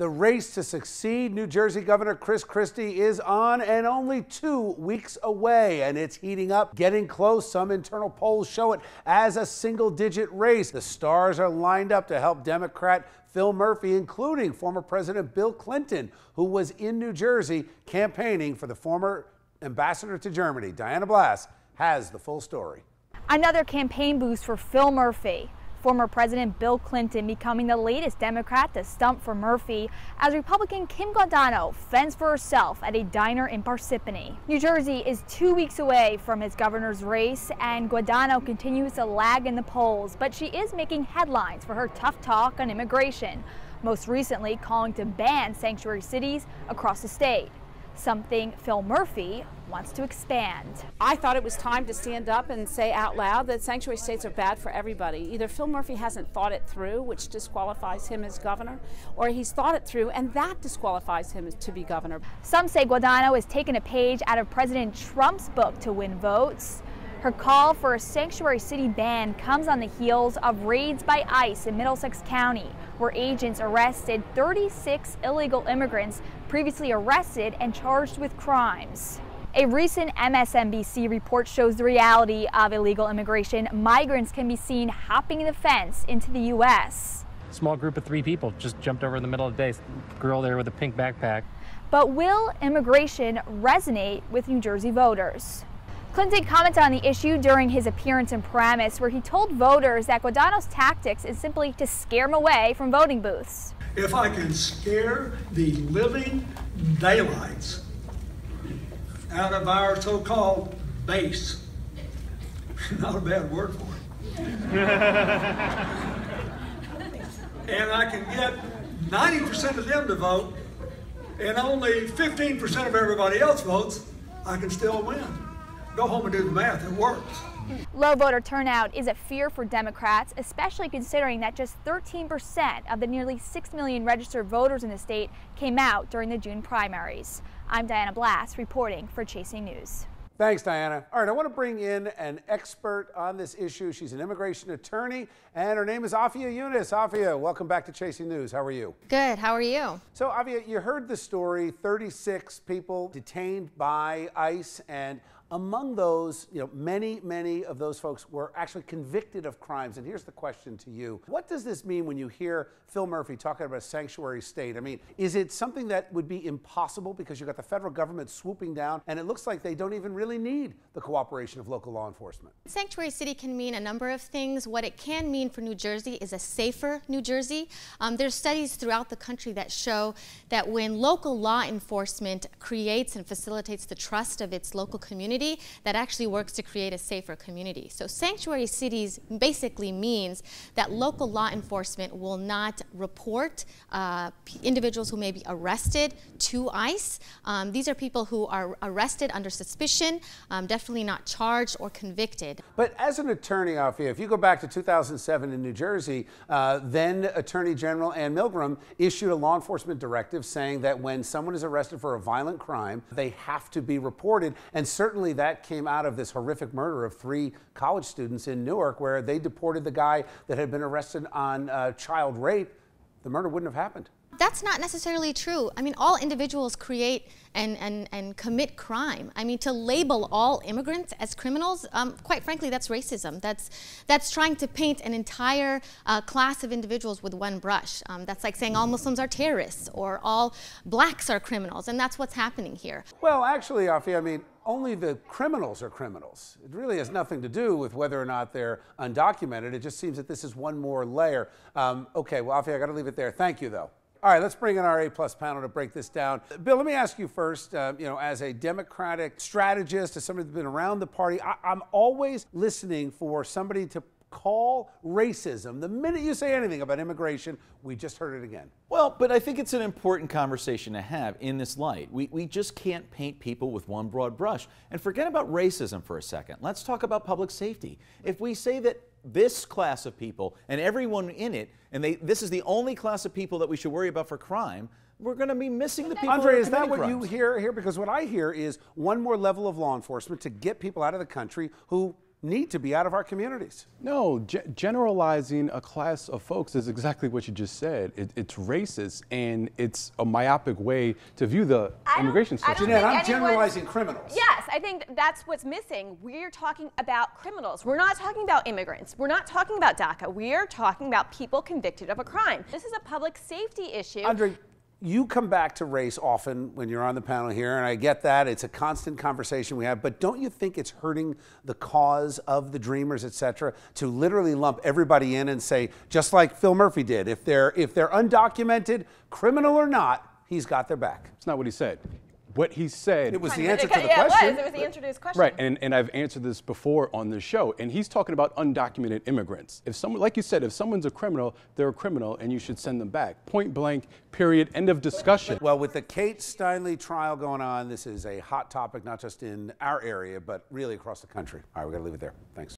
The race to succeed New Jersey Governor Chris Christie is on and only 2 weeks away, and it's heating up, getting close. Some internal polls show it as a single-digit race. The stars are lined up to help Democrat Phil Murphy, including former President Bill Clinton, who was in New Jersey campaigning for the former ambassador to Germany. Diana Blass has the full story. Another campaign boost for Phil Murphy. Former President Bill Clinton becoming the latest Democrat to stump for Murphy as Republican Kim Guadagno fends for herself at a diner in Parsippany. New Jersey is 2 weeks away from his governor's race, and Guadagno continues to lag in the polls, but she is making headlines for her tough talk on immigration, most recently calling to ban sanctuary cities across the state, something Phil Murphy wants to expand. I thought it was time to stand up and say out loud that sanctuary states are bad for everybody. Either Phil Murphy hasn't thought it through, which disqualifies him as governor, or he's thought it through and that disqualifies him to be governor. Some say Guadagno has taken a page out of President Trump's book to win votes. Her call for a sanctuary city ban comes on the heels of raids by ICE in Middlesex County, where agents arrested 36 illegal immigrants previously arrested and charged with crimes. A recent MSNBC report shows the reality of illegal immigration. Migrants can be seen hopping the fence into the U.S. Small group of 3 people just jumped over in the middle of the day. Girl there with a pink backpack. But will immigration resonate with New Jersey voters? Clinton commented on the issue during his appearance in Paramus, where he told voters that Guadagno's tactics is simply to scare them away from voting booths. If I can scare the living daylights out of our so-called base, not a bad word for it, and I can get 90% of them to vote and only 15% of everybody else votes, I can still win. Go home and do the math, it works. Low voter turnout is a fear for Democrats, especially considering that just 13% of the nearly 6 million registered voters in the state came out during the June primaries. I'm Diana Blass reporting for Chasing News. Thanks, Diana. All right, I want to bring in an expert on this issue. She's an immigration attorney, and her name is Afia Yunus. Afia, welcome back to Chasing News. How are you? Good. How are you? So, Afia, you heard the story, 36 people detained by ICE, and among those, many of those folks were actually convicted of crimes. And here's the question to you. What does this mean when you hear Phil Murphy talking about a sanctuary state? I mean, is it something that would be impossible because you've got the federal government swooping down and it looks like they don't even really need the cooperation of local law enforcement? Sanctuary city can mean a number of things. What it can mean for New Jersey is a safer New Jersey. There's studies throughout the country that show that when local law enforcement creates and facilitates the trust of its local community, that actually works to create a safer community. So sanctuary cities basically means that local law enforcement will not report individuals who may be arrested to ICE. These are people who are arrested under suspicion, definitely not charged or convicted. But as an attorney, Afia, if you go back to 2007 in New Jersey, then Attorney General Ann Milgram issued a law enforcement directive saying that when someone is arrested for a violent crime, they have to be reported. And certainly that came out of this horrific murder of 3 college students in Newark, where they deported the guy that had been arrested on child rape. The murder wouldn't have happened. That's not necessarily true. I mean, all individuals create and commit crime. I mean, to label all immigrants as criminals, quite frankly, that's racism. That's trying to paint an entire class of individuals with one brush. That's like saying all Muslims are terrorists or all blacks are criminals, and that's what's happening here. Well, actually, Afia, I mean, only the criminals are criminals. It really has nothing to do with whether or not they're undocumented. It just seems that this is one more layer. Okay, well, Afia, I got to leave it there. Thank you, though. All right, let's bring in our A-plus panel to break this down. Bill, let me ask you first, as a Democratic strategist, as somebody that's been around the party, I'm always listening for somebody to call racism the minute you say anything about immigration. We just heard it again. Well, but I think it's an important conversation to have in this light. We just can't paint people with one broad brush. And forget about racism for a second. Let's talk about public safety. If we say that this class of people and everyone in it, and this is the only class of people that we should worry about for crime, we're going to be missing the people. Andre, is that what you hear here? Because what I hear is one more level of law enforcement to get people out of the country who need to be out of our communities. No, generalizing a class of folks is exactly what you just said. It's racist, and it's a myopic way to view the immigration system. Jeanette, I'm generalizing criminals. Yes, I think that's what's missing. We're talking about criminals. We're not talking about immigrants. We're not talking about DACA. We are talking about people convicted of a crime. This is a public safety issue. Andre, you come back to race often when you're on the panel here, and I get that. It's a constant conversation we have, but don't you think it's hurting the cause of the Dreamers, et cetera, to literally lump everybody in and say, just like Phil Murphy did, if they're undocumented, criminal or not, he's got their back? It's not what he said. What he said. It was the answer to the Yeah, question. it was the answer to his question. Right, and I've answered this before on the show, and he's talking about undocumented immigrants. If someone, like you said, if someone's a criminal, they're a criminal, and you should send them back. Point blank, period, end of discussion. Well, with the Kate Steinle trial going on, this is a hot topic, not just in our area, but really across the country. All right, we got to leave it there. Thanks.